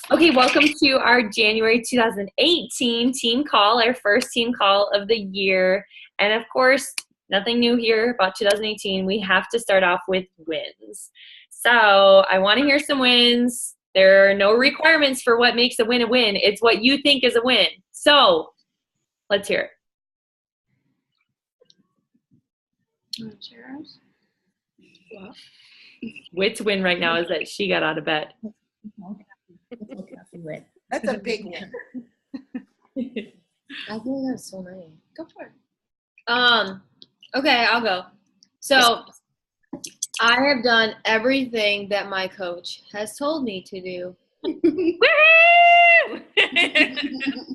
Okay, welcome to our January 2018 team call, our first team call of the year. And of course, nothing new here about 2018. We have to start off with wins. So I want to hear some wins. There are no requirements for what makes a win a win. It's what you think is a win. So let's hear it. Whit's win right now is that she got out of bed. That's a big one. I think that's so nice. Go for it. Okay, I'll go. So I have done everything that my coach has told me to do. Woo!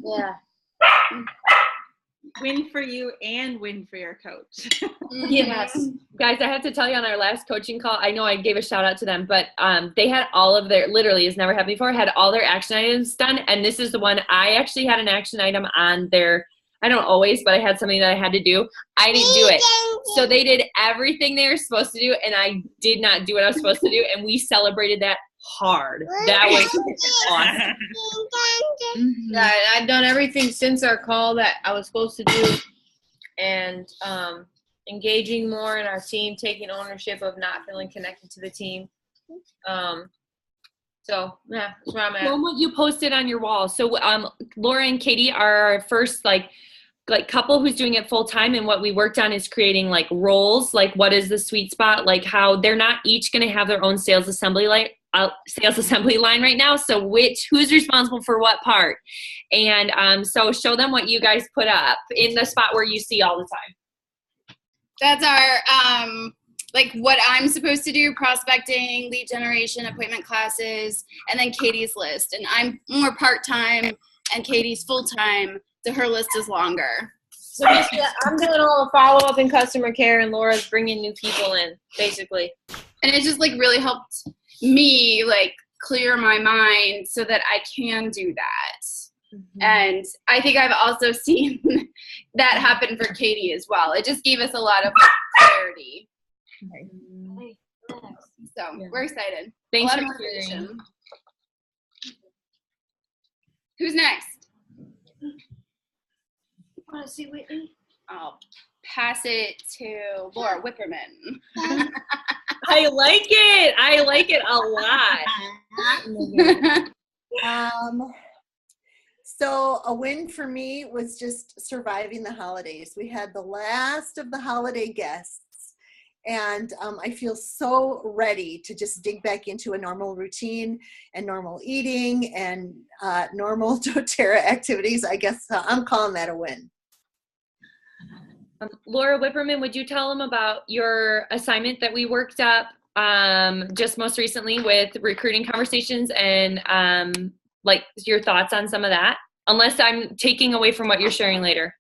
Yeah. Win for you and win for your coach. Yes. Guys, I have to tell you on our last coaching call, I know I gave a shout out to them, but they had all of their, literally has never happened before, had all their action items done. And this is the one I actually had an action item on there. I don't always, but I had something that I had to do. I didn't do it. So they did everything they were supposed to do, and I did not do what I was supposed to do. And we celebrated that hard. That was awesome. Yeah, I've done everything since our call that I was supposed to do, and engaging more in our team, taking ownership of not feeling connected to the team. So yeah, that's where I'm at. Show 'em what you posted on your wall. So Laura and Katie are our first like couple who's doing it full time, and what we worked on is creating like roles, like what is the sweet spot, like how they're not each going to have their own sales assembly line right now. So who's responsible for what part, and so show them what you guys put up in the spot where you see all the time. That's our like what I'm supposed to do: prospecting, lead generation, appointment classes, and then Katie's list. And I'm more part-time and Katie's full-time, so her list is longer. So basically, I'm doing all the follow-up in customer care, and Laura's bringing new people in, basically. And it just like really helped me like clear my mind so that I can do that. Mm-hmm. And I think I've also seen that happen for Katie as well. It just gave us a lot of clarity. Okay. So we're excited. Thanks a lot for of motivation. Who's next? Want to see Whitney? I'll pass it to Laura Whipperman. I like it. I like it a lot. So a win for me was just surviving the holidays. We had the last of the holiday guests, and I feel so ready to just dig back into a normal routine and normal eating and normal doTERRA activities. I guess I'm calling that a win. Laura Whipperman, would you tell them about your assignment that we worked up just most recently with recruiting conversations, and like your thoughts on some of that? Unless I'm taking away from what you're sharing later.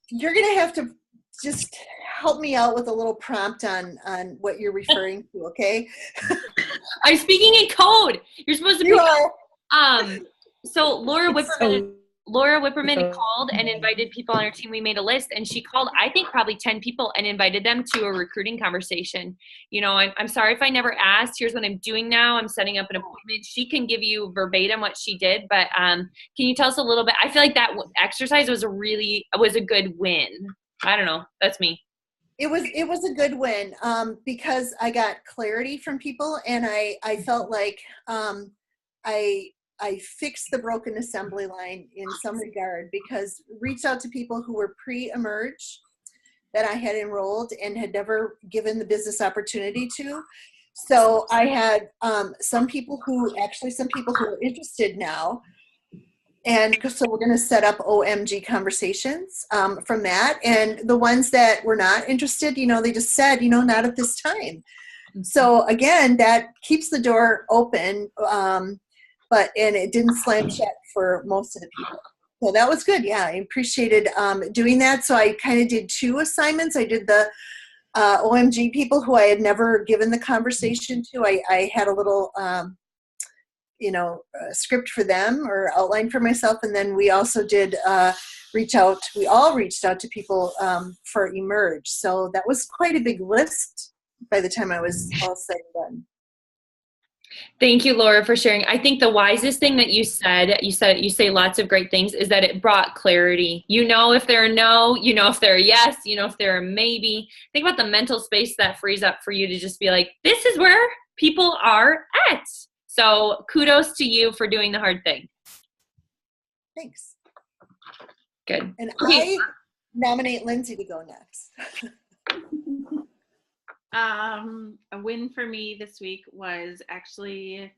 You're going to have to just help me out with a little prompt on what you're referring to, okay? I'm speaking in code. You're supposed to be. You are. So Laura Whipperman called and invited people on her team. We made a list, and she called, I think, probably 10 people and invited them to a recruiting conversation. You know, I'm sorry if I never asked. Here's what I'm doing now. I'm setting up an appointment. She can give you verbatim what she did, but can you tell us a little bit? I feel like that exercise was a good win. I don't know. That's me. It was a good win because I got clarity from people, and I felt like I fixed the broken assembly line in some regard, because reached out to people who were pre-emerge that I had enrolled and had never given the business opportunity to. So I had some people who are interested now. And so we're going to set up OMG conversations from that. And the ones that were not interested, they just said, not at this time. So again, that keeps the door open. And it didn't slam shut for most of the people. So that was good. Yeah, I appreciated doing that. So I kind of did 2 assignments. I did the OMG people who I had never given the conversation to. I had a little, script for them or outline for myself. And then we also did we all reached out to people for Emerge. So that was quite a big list by the time I was all said and done. Thank you, Laura, for sharing. I think the wisest thing that you say lots of great things, is that it brought clarity. You know if they're a no, you know if they're a yes, you know if they're a maybe. Think about the mental space that frees up for you to just be like, this is where people are at. So kudos to you for doing the hard thing. Thanks. Good. And Okay. I nominate Lindsay to go next. A win for me this week was actually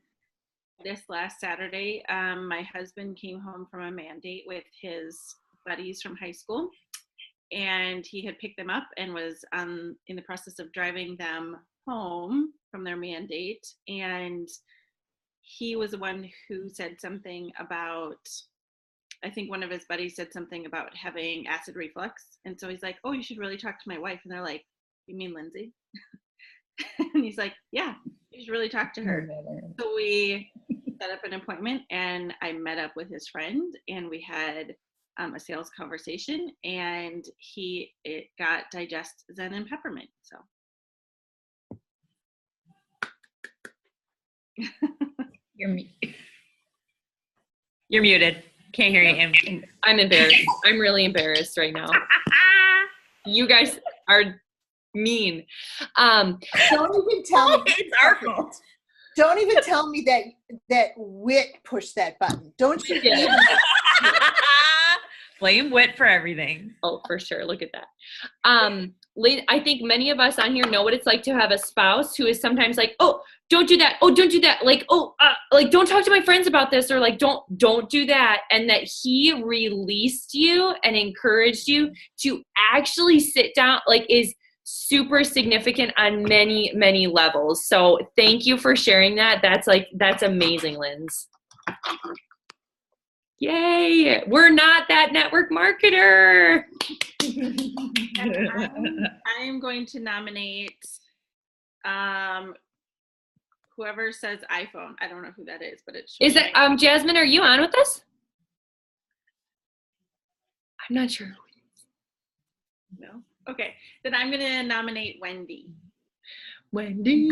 this last Saturday. My husband came home from a mandate with his buddies from high school, and he had picked them up and was in the process of driving them home from their mandate. And he was the one who said something about, I think one of his buddies said something about having acid reflux. And so he's like, oh, you should really talk to my wife. And they're like, you mean Lindsay? And he's like, yeah, you should really talk to her. So we set up an appointment, and I met up with his friend, and we had a sales conversation, and it got Digest Zen and Peppermint. So You're muted. Can't hear you. I'm embarrassed. I'm really embarrassed right now. You guys are mean. Don't even tell me. It's our fault. Don't even tell me that Wit pushed that button. Don't you? Yeah. Even, Blame Wit for everything. Oh, for sure. Look at that. I think many of us on here know what it's like to have a spouse who is sometimes like, oh, don't do that. Oh, don't do that. Like, oh, like, don't talk to my friends about this, or like, don't do that. And that he released you and encouraged you to actually sit down, like, is super significant on many, many levels. So thank you for sharing that. That's amazing, Linz. Yay. We're not that network marketer. I am going to nominate whoever says iPhone. I don't know who that is, but it's. Is it Jasmine, are you on with us? I'm not sure. No. Okay. Then I'm going to nominate Wendy. Wendy.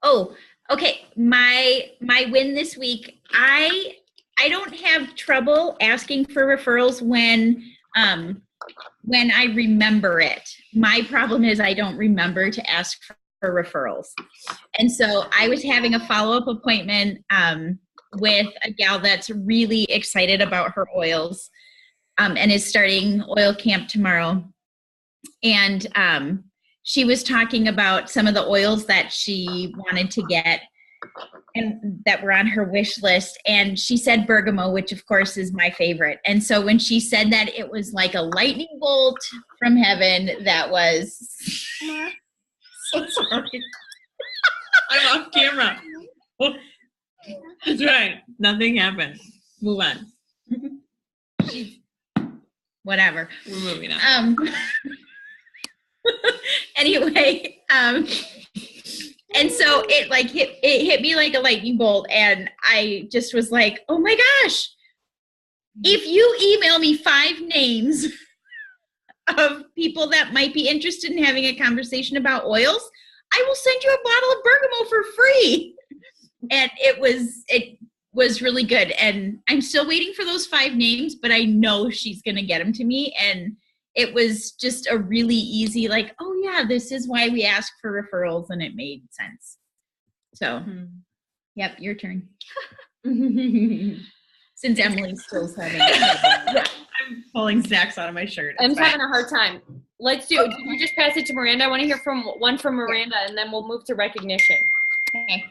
Oh, okay. My win this week. I don't have trouble asking for referrals when I remember it. My problem is I don't remember to ask for referrals. And so I was having a follow-up appointment with a gal that's really excited about her oils and is starting oil camp tomorrow. And she was talking about some of the oils that she wanted to get and that were on her wish list. And she said bergamot, which of course is my favorite. And so when she said that, it was like a lightning bolt from heaven. That was so sorry. I'm off camera. That's right. Nothing happened. Move on. Whatever. We're moving on. Anyway, and so it hit me like a lightning bolt, and I just was like, oh my gosh, if you email me 5 names of people that might be interested in having a conversation about oils, I will send you a bottle of bergamot for free. And it was really good, and I'm still waiting for those 5 names, but I know she's gonna get them to me. And it was just a really easy, like, oh yeah, this is why we ask for referrals, and it made sense. So, Yep, your turn. Since Emily's still having I'm pulling snacks out of my shirt. I'm having a hard time. Let's do it. Did you just pass it to Miranda? I want to hear from Miranda, and then we'll move to recognition. Okay.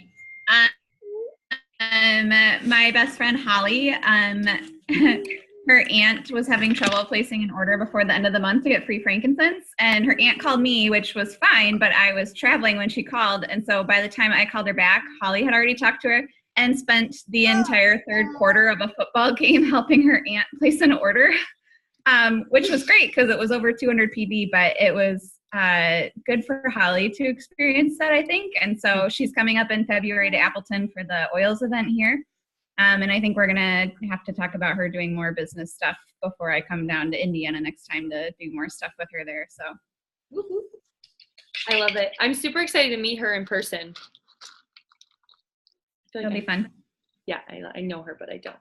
My best friend Holly, her aunt was having trouble placing an order before the end of the month to get free frankincense, and her aunt called me, which was fine, but I was traveling when she called, and so by the time I called her back, Holly had already talked to her and spent the entire third quarter of a football game helping her aunt place an order, which was great because it was over 200 PB, but it was good for Holly to experience that, I think. And so she's coming up in February to Appleton for the oils event here. And I think we're going to have to talk about her doing more business stuff before I come down to Indiana next time to do more stuff with her there. So I love it. I'm super excited to meet her in person. it'll be fun. Yeah, I know her, but I don't.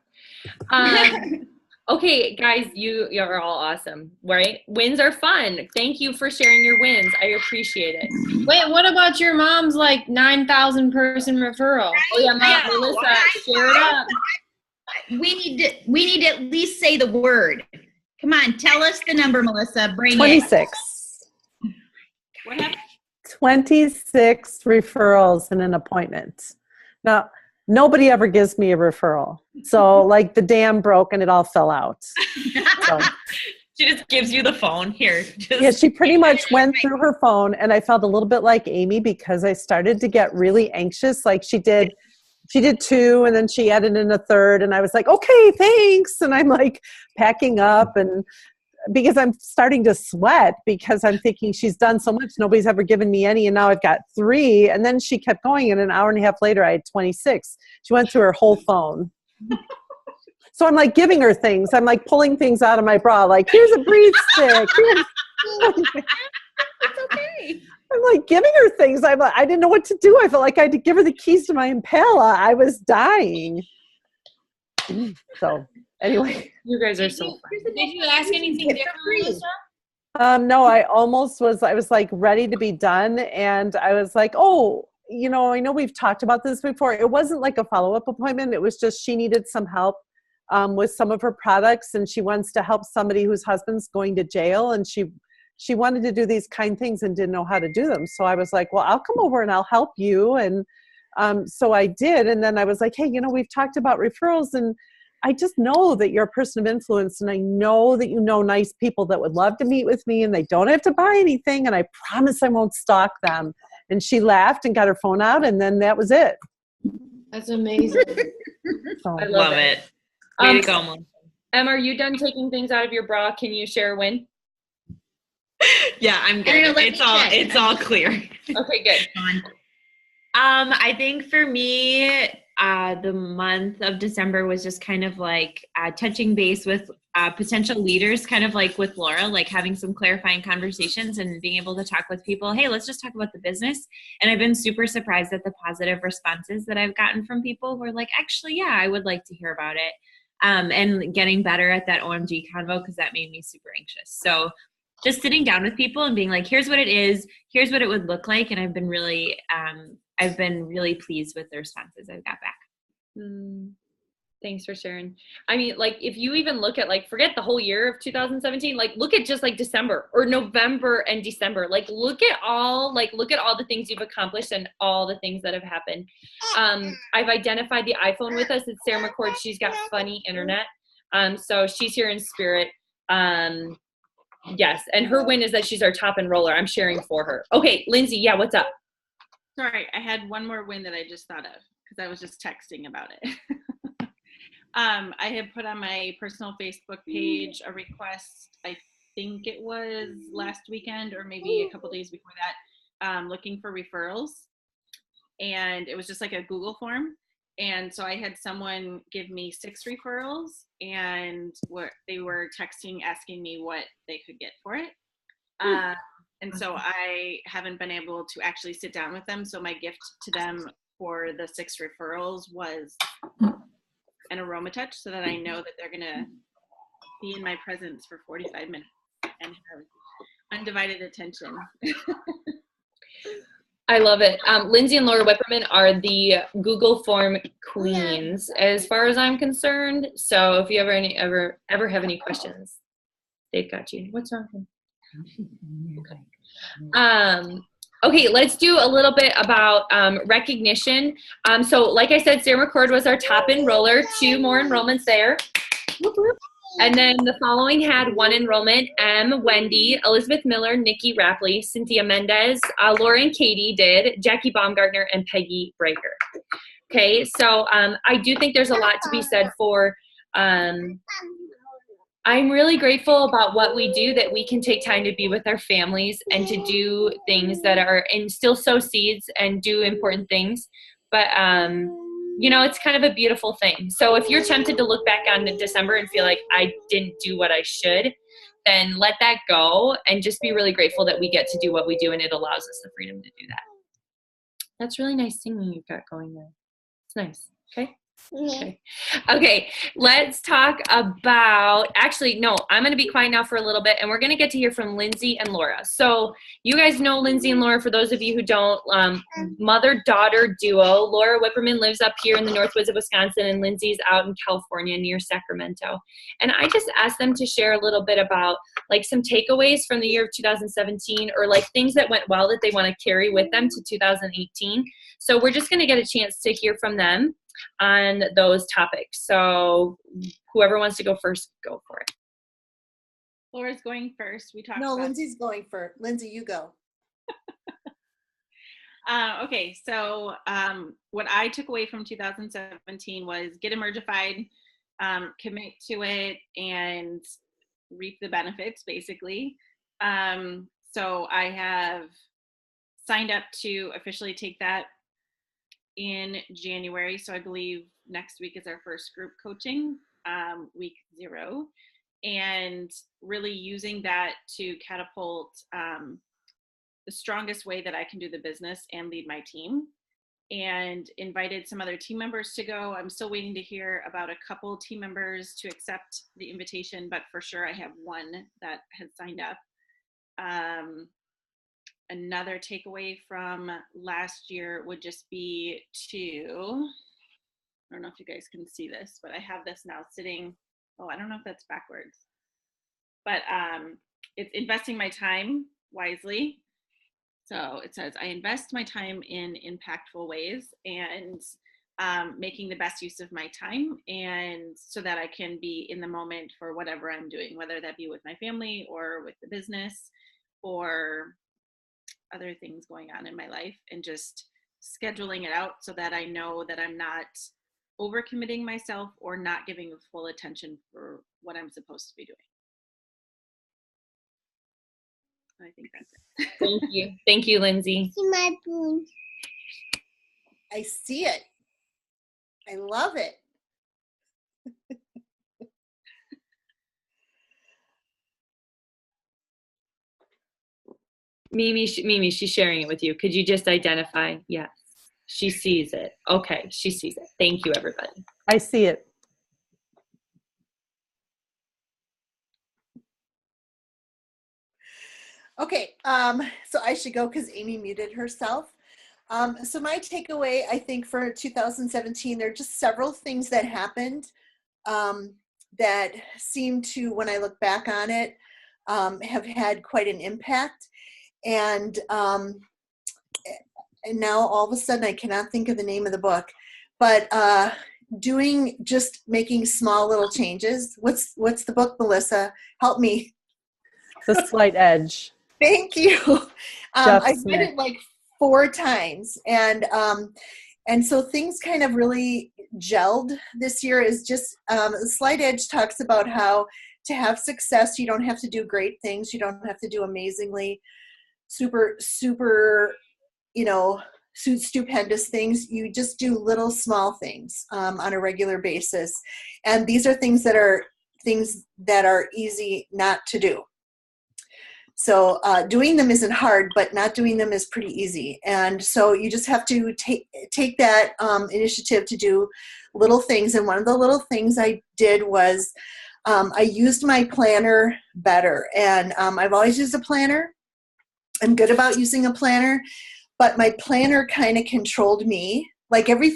Okay, guys, you're all awesome, right? Wins are fun. Thank you for sharing your wins. I appreciate it. Wait, what about your mom's like 9,000 person referral? Oh yeah, Melissa, share it up. We need to at least say the word. Come on, tell us the number, Melissa. Bring 26. What happened? 26 referrals and an appointment. Now, nobody ever gives me a referral. So like the dam broke and it all fell out. So, She just gives you the phone. Here. yeah, she pretty much went through her phone, and I felt a little bit like Amy because I started to get really anxious. Like she did 2 and then she added in a third and I was like, okay, thanks. And I'm like packing up, and because I'm starting to sweat because I'm thinking she's done so much. Nobody's ever given me any. And now I've got 3. And then she kept going. And an hour and a half later, I had 26. She went through her whole phone. So I'm like giving her things. I'm like pulling things out of my bra. Like, here's a breathe stick. It's okay. I'm like giving her things. I didn't know what to do. I felt like I had to give her the keys to my Impala. I was dying. So anyway. You guys are so fun. Did you ask anything different, Melissa? No, I was like ready to be done. And I was like, oh, I know we've talked about this before. It wasn't like a follow-up appointment. It was just she needed some help with some of her products, and she wants to help somebody whose husband's going to jail, and she wanted to do these kind things and didn't know how to do them. So I was like, well, I'll come over and I'll help you. And so I did. And then I was like, hey, we've talked about referrals, and I just know that you're a person of influence, and I know that you know nice people that would love to meet with me, and they don't have to buy anything, and I promise I won't stalk them. And she laughed and got her phone out, and then that was it. That's amazing. So, I Love it. Way to go, Melissa. Em, are you done taking things out of your bra? Can you share a win? Yeah, I'm I don't know, good. let It's me all check. it's all clear. Okay, good. I think for me, the month of December was just kind of like touching base with potential leaders, kind of like with Laura, like having some clarifying conversations and being able to talk with people. Hey, let's just talk about the business. And I've been super surprised at the positive responses that I've gotten from people who are like, actually, yeah, I would like to hear about it. And getting better at that OMG convo, because that made me super anxious. So just sitting down with people and being like, here's what it is, here's what it would look like. And I've been really pleased with the responses I've got back. Thanks for sharing. I mean, like, if you even look at, like, forget the whole year of 2017, like, look at just like December or November and December. Like, look at all the things you've accomplished and all the things that have happened. I've identified the iPhone with us. It's Sarah McCord. She's got funny internet. So she's here in spirit. Yes. And her win is that she's our top enroller. I'm sharing for her. Okay, Lindsay. Yeah. What's up? Sorry, I had one more win that I just thought of because I was just texting about it. I had put on my personal Facebook page a request, I think it was last weekend or maybe a couple days before that, looking for referrals. And it was just like a Google form. And so I had someone give me 6 referrals, and they were texting asking me what they could get for it. And so I haven't been able to actually sit down with them. So my gift to them for the 6 referrals was an aroma touch, so that I know that they're gonna be in my presence for 45 minutes and have undivided attention. I love it. Lindsay and Laura Whipperman are the Google form queens, as far as I'm concerned. So if you ever have any questions, they've got you. What's wrong? Okay. Okay, let's do a little bit about recognition. So like I said, Sarah McCord was our top enroller, 2 more enrollments there. And then the following had 1 enrollment: Wendy, Elizabeth Miller, Nikki Rapley, Cynthia Mendez, Laura and Katie did, Jackie Baumgartner, and Peggy Breaker. Okay, so I do think there's a lot to be said for I'm really grateful about what we do, that we can take time to be with our families and to do things that are, and still sow seeds and do important things. But you know, it's kind of a beautiful thing. So if you're tempted to look back on December and feel like I didn't do what I should, then let that go and just be really grateful that we get to do what we do, and it allows us the freedom to do that. That's really nice singing you've got going there. It's nice. Okay. Okay, let's talk about, actually, no, I'm going to be quiet now for a little bit, and we're going to get to hear from Lindsay and Laura. So you guys know Lindsay and Laura, for those of you who don't, mother-daughter duo. Laura Whipperman lives up here in the Northwoods of Wisconsin, and Lindsay's out in California near Sacramento. And I just asked them to share a little bit about like some takeaways from the year of 2017, or like things that went well that they want to carry with them to 2018. So we're just going to get a chance to hear from them on those topics. So whoever wants to go first, go for it. Laura's going first. We talked No, about Lindsay's going first. Lindsay, you go. Okay, so what I took away from 2017 was get Emergified, commit to it, and reap the benefits, basically. So I have signed up to officially take that in January. So I believe next week is our first group coaching, week 0, and really using that to catapult the strongest way that I can do the business and lead my team, and invited some other team members to go. I'm still waiting to hear about a couple team members to accept the invitation, but for sure I have one that has signed up. Another takeaway from last year would just be to, I don't know if you guys can see this, but I have this now sitting, oh, I don't know if that's backwards, but it's investing my time wisely. So it says, I invest my time in impactful ways, and making the best use of my time, and so that I can be in the moment for whatever I'm doing, whether that be with my family or with the business or other things going on in my life, and just scheduling it out so that I know that I'm not overcommitting myself or not giving full attention for what I'm supposed to be doing. I think that's it. Thank you. Thank you, Lindsay. I see it. I love it. Mimi, she's sharing it with you. Could you just identify? Yes, she sees it. Okay, she sees it. Thank you, everybody. I see it. Okay, so I should go because Amy muted herself. So my takeaway, I think, for 2017, there are just several things that happened that seem to, when I look back on it, have had quite an impact. And now all of a sudden I cannot think of the name of the book, but making small little changes. What's the book, Melissa? Help me. The Slight Edge. Thank you. I read it like 4 times, and so things kind of really gelled this year. Is just the Slight Edge talks about how to have success, you don't have to do great things, you don't have to do amazingly super, stupendous things. You just do little small things on a regular basis, and these are things that are easy not to do. So doing them isn't hard, but not doing them is pretty easy. And so you just have to take that initiative to do little things. And one of the little things I did was I used my planner better. And I've always used a planner. I'm good about using a planner, but my planner kind of controlled me. Like every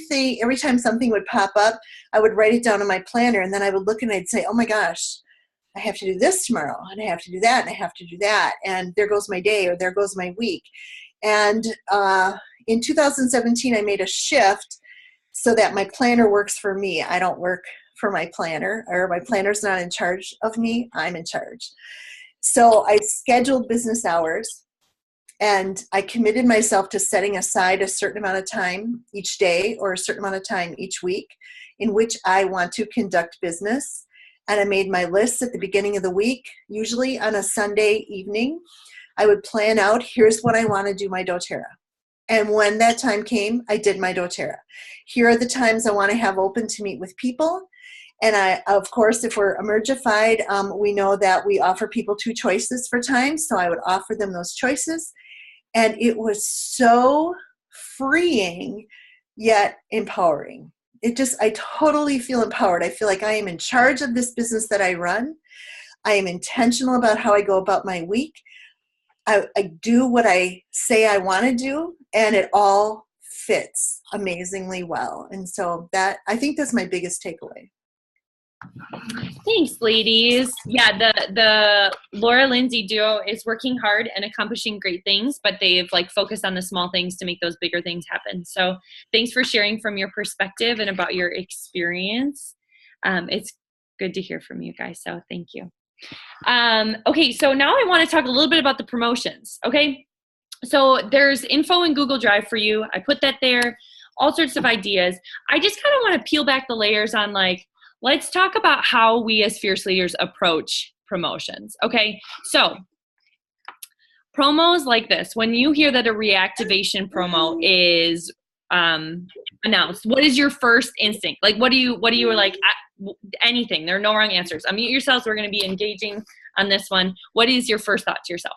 time something would pop up, I would write it down in my planner, and then I would look and I'd say, oh my gosh, I have to do this tomorrow, and I have to do that, and I have to do that, and there goes my day, or there goes my week. And in 2017, I made a shift so that my planner works for me. I don't work for my planner, or my planner's not in charge of me. I'm in charge. So I scheduled business hours, and I committed myself to setting aside a certain amount of time each day, or a certain amount of time each week, in which I want to conduct business. And I made my lists at the beginning of the week, usually on a Sunday evening. I would plan out, here's what I want to do my doTERRA. And when that time came, I did my doTERRA. Here are the times I want to have open to meet with people. And I, of course, if we're Emergified, we know that we offer people 2 choices for time. So I would offer them those choices. And it was so freeing, yet empowering. I totally feel empowered. I feel like I am in charge of this business that I run. I am intentional about how I go about my week. I do what I say I want to do, and it all fits amazingly well. And so I think that's my biggest takeaway. Thanks, ladies. Yeah, the Laura Lindsay duo is working hard and accomplishing great things, but they've like focused on the small things to make those bigger things happen. So thanks for sharing from your perspective and about your experience. It's good to hear from you guys. So thank you. Okay, so now I want to talk a little bit about the promotions. Okay, so there's info in Google Drive for you. I put that there, all sorts of ideas. I just kind of want to peel back the layers on like, let's talk about how we as Fierce Leaders approach promotions. Okay, so promos like this, when you hear that a reactivation promo is announced, what is your first instinct? Like, what do you like? Anything. There are no wrong answers. Unmute yourselves. We're going to be engaging on this one. What is your first thought to yourself?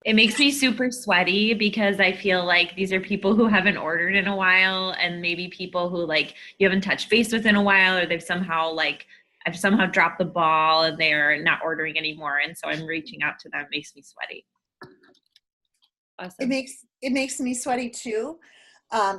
It makes me super sweaty because I feel like these are people who haven't ordered in a while, and maybe people who like you haven't touched base with in a while, or they've somehow like I've somehow dropped the ball and they're not ordering anymore, and so I'm reaching out to them. It makes me sweaty. Awesome. It makes me sweaty too.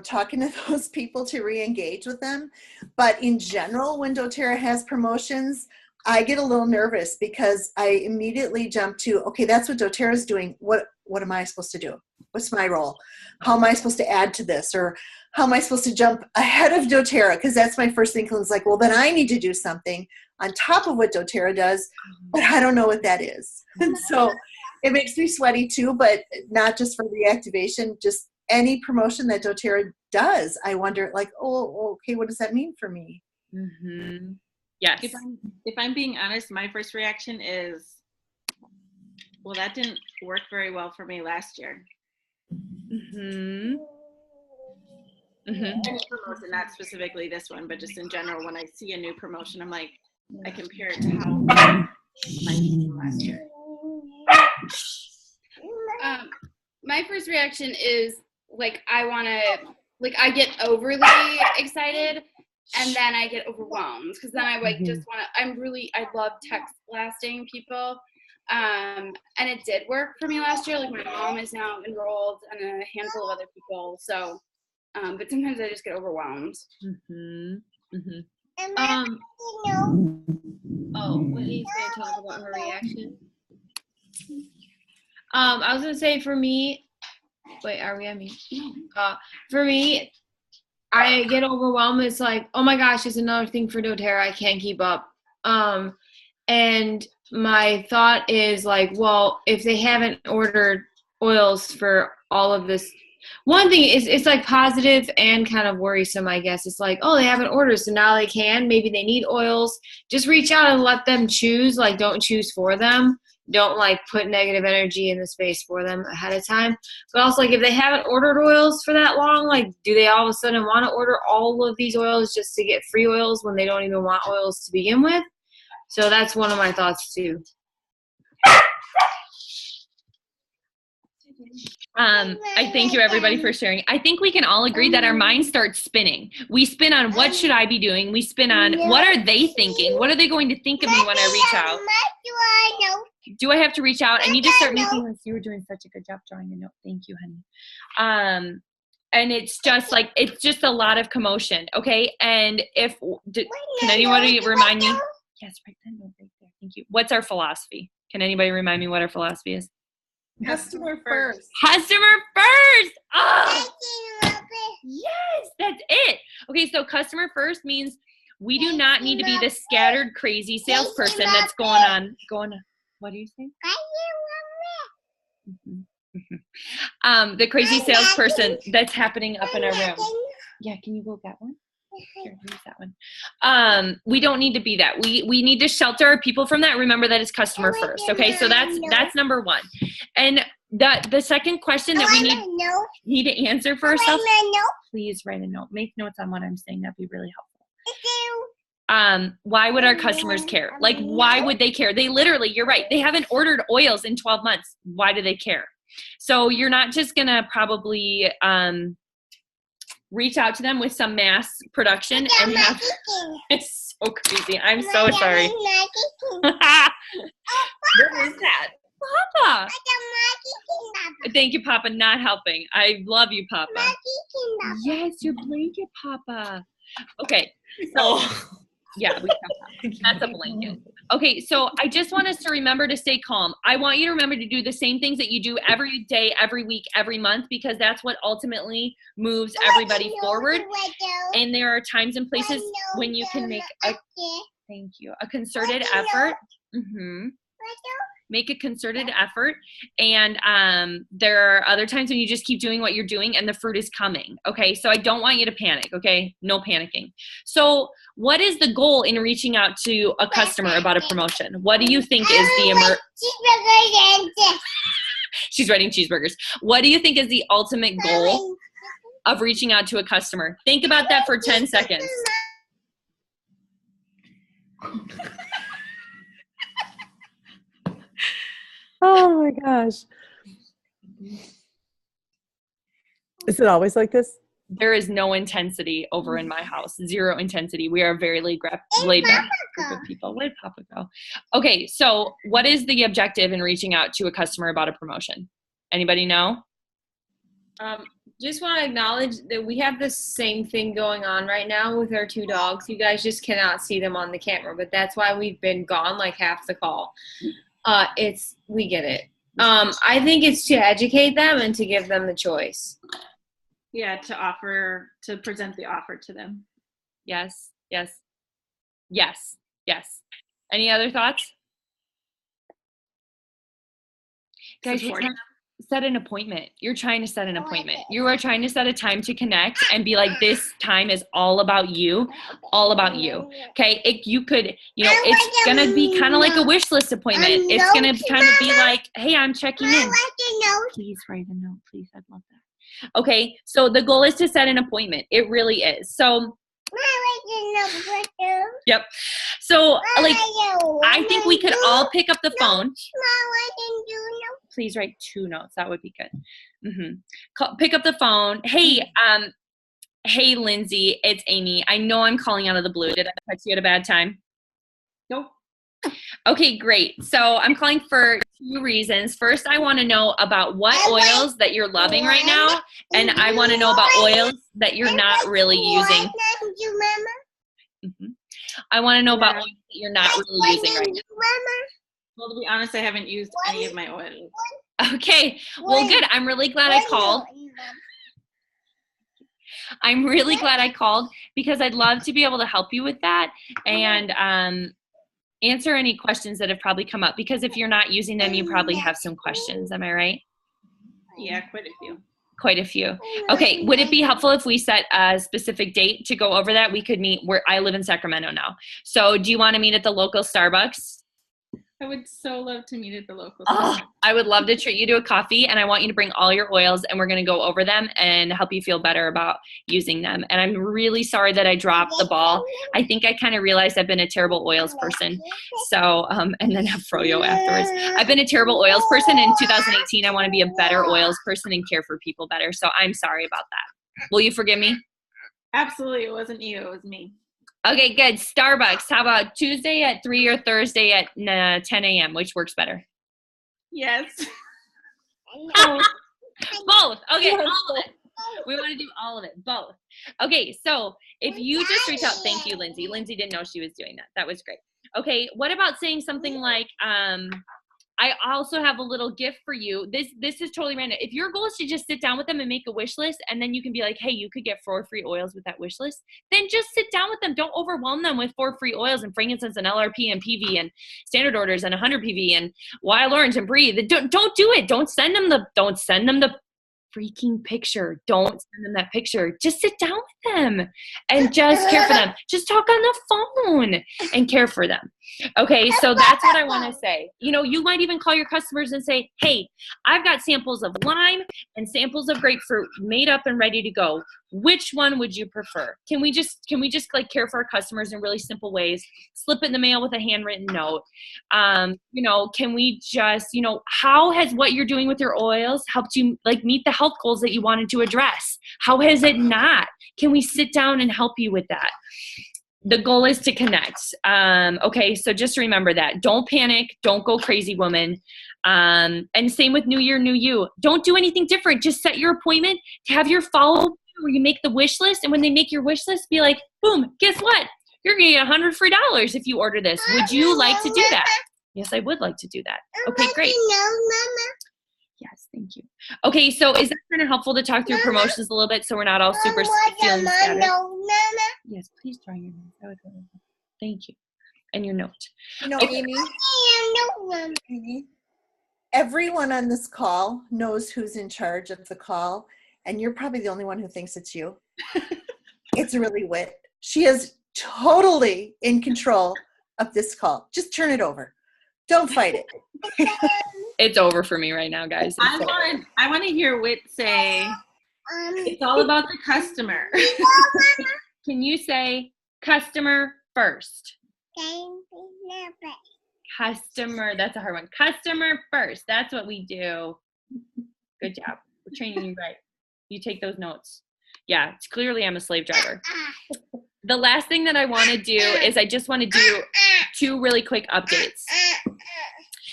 Talking to those people to re-engage with them. But in general, when doTERRA has promotions, I get a little nervous because I immediately jump to, okay, that's what doTERRA is doing. What am I supposed to do? What's my role? How am I supposed to add to this? Or how am I supposed to jump ahead of doTERRA? Because that's my first thing. It's like, well, then I need to do something on top of what doTERRA does, but I don't know what that is. And so it makes me sweaty too, but not just for reactivation, just any promotion that doTERRA does, I wonder like, oh, okay, what does that mean for me? Mm-hmm. Yes. If I'm being honest, my first reaction is, well, that didn't work very well for me last year. Mm-hmm. Mm-hmm. Promotion, not specifically this one, but just in general, when I see a new promotion, I'm like, I compare it to how last year. My first reaction is like I get overly excited and then I get overwhelmed because then I like just want to. I love text blasting people, and it did work for me last year. Like my mom is now enrolled and a handful of other people. So, but sometimes I just get overwhelmed. Oh, what he's going to talk about her reaction. I was gonna say for me, wait, are we on me? For me, I get overwhelmed. It's like, oh my gosh, it's another thing for doTERRA. I can't keep up. And my thought is like, well, if they haven't ordered oils for all of this, one thing is it's like positive and kind of worrisome, I guess. It's like, oh, they haven't ordered, so now they can. Maybe they need oils. Just reach out and let them choose. Like, don't choose for them. Don't like put negative energy in the space for them ahead of time. But also, like, if they haven't ordered oils for that long, like, do they all of a sudden want to order all of these oils just to get free oils when they don't even want oils to begin with? So that's one of my thoughts too. I thank you everybody for sharing. I think we can all agree that our minds start spinning. We spin on what should I be doing? We spin on what are they thinking? What are they going to think of me when I reach out? Do I have to reach out? I need to start making this. You were doing such a good job drawing a note. Thank you, honey. And it's just like, it's just a lot of commotion. Okay. And can anybody remind me? Yes, right then. Right there. Thank you. What's our philosophy? Can anybody remind me what our philosophy is? Customer first. Customer first. Oh, yes, that's it. Okay, so customer first means we do not need to be the scattered, crazy salesperson that's going on. What do you say? The crazy salesperson that's happening up in our room. Yeah, can you go get one? Here, use that one. We don't need to be that. We need to shelter our people from that. Remember that it's customer first. Okay, so that's number one. And the second question that we need to answer for ourselves. Please write a note. Make notes on what I'm saying. That'd be really helpful. Why would our customers care? Like, why would they care? They literally, you're right. They haven't ordered oils in 12 months. Why do they care? So you're not just going to probably reach out to them with some mass production and have, it's so crazy. I'm so sorry. What is that? Papa. Thank you, Papa, not helping. I love you, Papa. Yes, your blanket, Papa. Okay. So, yeah, that's a blanket. Okay, so I just want us to remember to stay calm. I want you to remember to do the same things that you do every day, every week, every month, because that's what ultimately moves everybody forward. And there are times and places when you can make a concerted effort. Make a concerted effort. And there are other times when you just keep doing what you're doing and the fruit is coming. Okay, so I don't want you to panic. Okay, no panicking. So what is the goal in reaching out to a customer about a promotion? What do you think is the She's writing cheeseburgers. What do you think is the ultimate goal of reaching out to a customer? Think about that for 10 seconds. Oh my gosh. Is it always like this? There is no intensity over in my house. Zero intensity. We are a very laid back group of people. Where'd Papa go? Okay, so what is the objective in reaching out to a customer about a promotion? Anybody know? Just want to acknowledge that we have the same thing going on right now with our two dogs. You guys just cannot see them on the camera, but that's why we've been gone like half the call. We get it. I think it's to educate them and to give them the choice. Yeah, to present the offer to them. Yes. Any other thoughts? Guys, set an appointment. You're trying to set an appointment. You are trying to set a time to connect and be like, this time is all about you, all about you. Okay. It's going to be kind of like a wish list appointment. It's going to kind of be like, hey, I'm checking in. Please write a note, please. I'd love that. Okay. So the goal is to set an appointment. It really is. So yep. So I think we could all pick up the phone. Please write 2 notes. That would be good. Pick up the phone. Hey, Lindsay, it's Amy. I know I'm calling out of the blue. Did I catch you at a bad time? Nope. Okay, great. So I'm calling for 2 reasons. First, I want to know about what oils that you're loving right now, and I want to know about oils that you're not really using. I want to know about oils that you're not really using right now. Well, to be honest, I haven't used any of my oils. Okay, well, good. I'm really glad I called. I'm really glad I called because I'd love to be able to help you with that and answer any questions that have probably come up, because if you're not using them, you probably have some questions. Am I right? Yeah, quite a few. Quite a few. Okay, would it be helpful if we set a specific date to go over that? We could meet where I live in Sacramento now. So do you want to meet at the local Starbucks? I would so love to meet at the local. I would love to treat you to a coffee, and I want you to bring all your oils, and we're going to go over them and help you feel better about using them. And I'm really sorry that I dropped the ball. I think I kind of realized I've been a terrible oils person. So, and then have froyo afterwards. I've been a terrible oils person. In 2018, I want to be a better oils person and care for people better. So I'm sorry about that. Will you forgive me? Absolutely. It wasn't you. It was me. Okay, good. Starbucks. How about Tuesday at 3 or Thursday at 10 a.m.? Which works better? Yes. Both. Okay, all of it. We want to do all of it. Both. Okay, so if you just reach out, thank you, Lindsay. Lindsay didn't know she was doing that. That was great. Okay, what about saying something like, I also have a little gift for you. This is totally random. If your goal is to just sit down with them and make a wish list, and then you can be like, hey, you could get 4 free oils with that wish list, then just sit down with them. Don't overwhelm them with 4 free oils and frankincense and LRP and PV and standard orders and 100 PV and wild orange and breathe. Don't do it. Don't send them the freaking picture. Don't send them that picture. Just sit down with them and just care for them. Just talk on the phone and care for them. Okay, so that's what I want to say. You know, you might even call your customers and say, hey, I've got samples of lime and samples of grapefruit made up and ready to go. Which one would you prefer? Can we just like care for our customers in really simple ways? Slip it in the mail with a handwritten note. You know, can we just, you know, how has what you're doing with your oils helped you like meet the health goals that you wanted to address? How has it not? Can we sit down and help you with that? The goal is to connect. Okay, so just remember that. Don't panic. Don't go crazy, woman. And same with New Year, New You. Don't do anything different. Just set your appointment to have your follow-up where you make the wish list. And when they make your wish list, be like, boom, guess what? You're going to get $100 free if you order this. Would you like to do that? Yes, I would like to do that. Okay, great. Yes, thank you. Okay, so is that kind of helpful to talk through promotions a little bit so we're not all super feeling scattered? Yes, please try your nose. That would really help. Thank you. And your note. You know, Amy, everyone on this call knows who's in charge of the call, and you're probably the only one who thinks it's you. It's really Whit. She is totally in control of this call. Just turn it over. Don't fight it. It's over for me right now, guys. I want to hear Whit say, it's all about the customer. Can you say customer first? Customer, that's a hard one. Customer first. That's what we do. Good job. We're training you right. You take those notes. Yeah, it's clearly I'm a slave driver. The last thing that I want to do is I just want to do 2 really quick updates.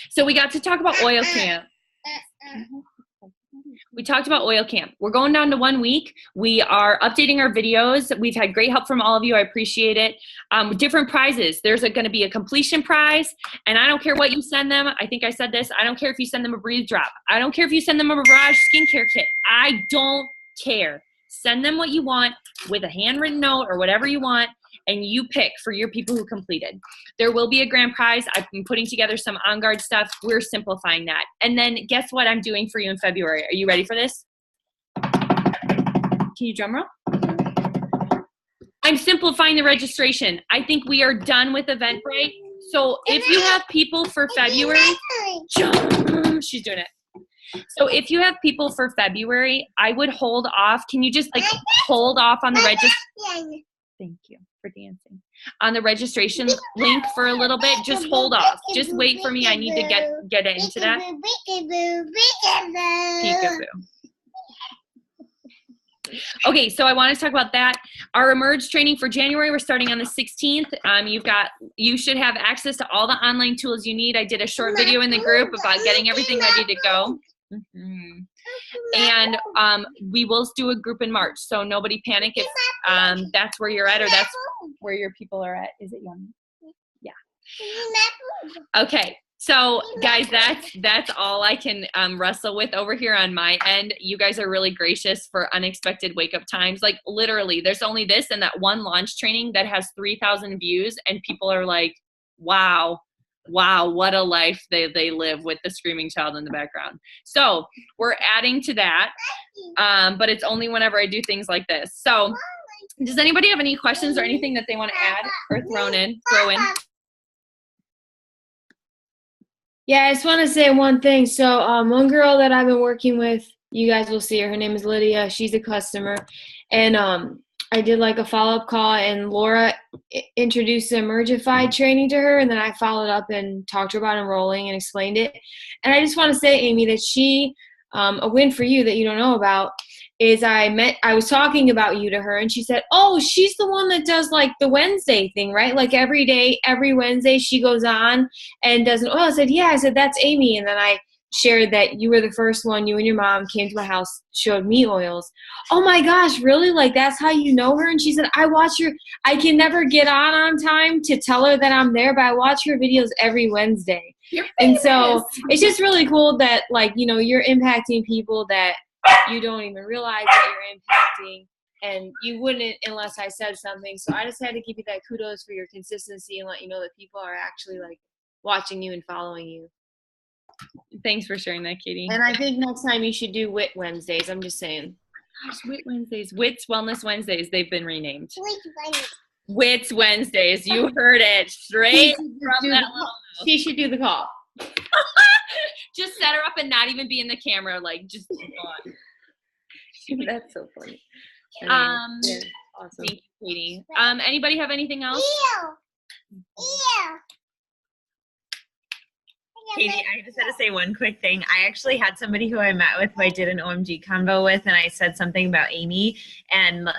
So we got to talk about oil camp. We talked about oil camp. We're going down to 1 week. We are updating our videos. We've had great help from all of you. I appreciate it. Different prizes. There's going to be a completion prize, and I don't care what you send them. I think I said this. I don't care if you send them a Breathe Drop. I don't care if you send them a Mirage skincare kit. I don't care. Send them what you want with a handwritten note or whatever you want, and you pick for your people who completed. There will be a grand prize. I've been putting together some On Guard stuff. We're simplifying that. And then guess what I'm doing for you in February? Are you ready for this? Can you drum roll? I'm simplifying the registration. I think we are done with Eventbrite. So if you have people for February, she's doing it. So if you have people for February, I would hold off. Can you just like hold off on the registration? Thank you for dancing. On the registration link for a little bit, just hold off. Just wait for me. I need to get into that. Peekaboo. Okay, so I want to talk about that. Our Emerge training for January, we're starting on the 16th. You should have access to all the online tools you need. I did a short video in the group about getting everything ready to go. And we will do a group in March, so nobody panic if that's where you're at or that's where your people are at. Is it yummy? Yeah. Okay. So guys, that's all I can wrestle with over here on my end. You guys are really gracious for unexpected wake up times. Like literally, there's only this and that one launch training that has 3,000 views, and people are like, wow, what a life they live with the screaming child in the background. So we're adding to that, but it's only whenever I do things like this. So does anybody have any questions or anything that they want to add or throw in? Yeah, I just want to say one thing. So one girl that I've been working with, you guys will see her. Her name is Lydia. She's a customer. And I did like a follow-up call, and Laura introduced the Emergify training to her, and then I followed up and talked to her about enrolling and explained it. And I just want to say, Amy, that she, a win for you that you don't know about, is I was talking about you to her, and she said, oh, she's the one that does like the Wednesday thing, right? Like every day, every Wednesday she goes on and does an oil. I said, yeah. I said, that's Amy. And then I shared that you were the first one, you and your mom came to my house, showed me oils. Oh my gosh, really? Like that's how you know her? And she said, I can never get on time to tell her that I'm there, but I watch her videos every Wednesday. And so it's just really cool that like, you know, you're impacting people that you don't even realize that you're impacting, and you wouldn't unless I said something. So I just had to give you that kudos for your consistency and let you know that people are actually like watching you and following you. Thanks for sharing that, Katie. And I think next time you should do Wit Wednesdays. I'm just saying. Gosh, Wit Wednesdays. Wits Wellness Wednesdays. They've been renamed. Wits Wednesdays. You heard it straight from that little. She should do the call. Just set her up and not even be in the camera. Like, just go on. That's so funny. Awesome. Awesome. Thank you, Katie. Anybody have anything else? Katie, I just had to say one quick thing. I actually had somebody who I met with who I did an OMG convo with, and I said something about Amy, and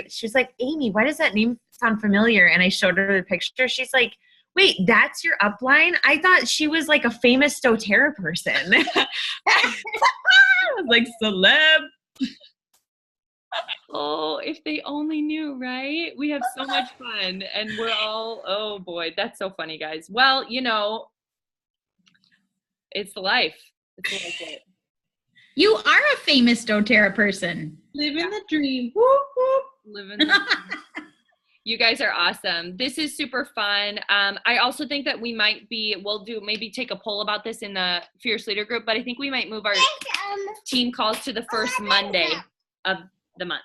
she was like, Amy, why does that name sound familiar? And I showed her the picture. She's like, wait, that's your upline? I thought she was like a famous doTERRA person. I was like, celeb. Oh, if they only knew, right? We have so much fun, and we're all, oh boy, that's so funny, guys. Well, it's the life. It's like it. You are a famous doTERRA person. Living the dream. Whoop, whoop. Living the dream. You guys are awesome. This is super fun. I also think that we'll maybe take a poll about this in the Fierce Leader group, but I think we might move our team calls to the first Monday of the month.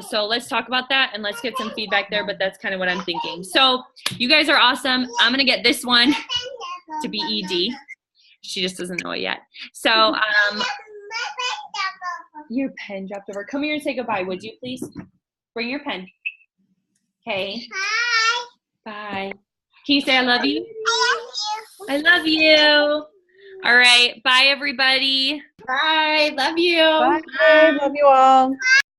So let's talk about that and let's get some feedback there, but that's kind of what I'm thinking. So you guys are awesome. I'm going to get this one to be ED. She just doesn't know it yet. So your pen dropped over. Come here and say goodbye, would you please? Bring your pen. Okay. Bye. Bye. Can you say I love you? I love you. I love you. All right. Bye, everybody. Bye. Love you. Bye. Love you all.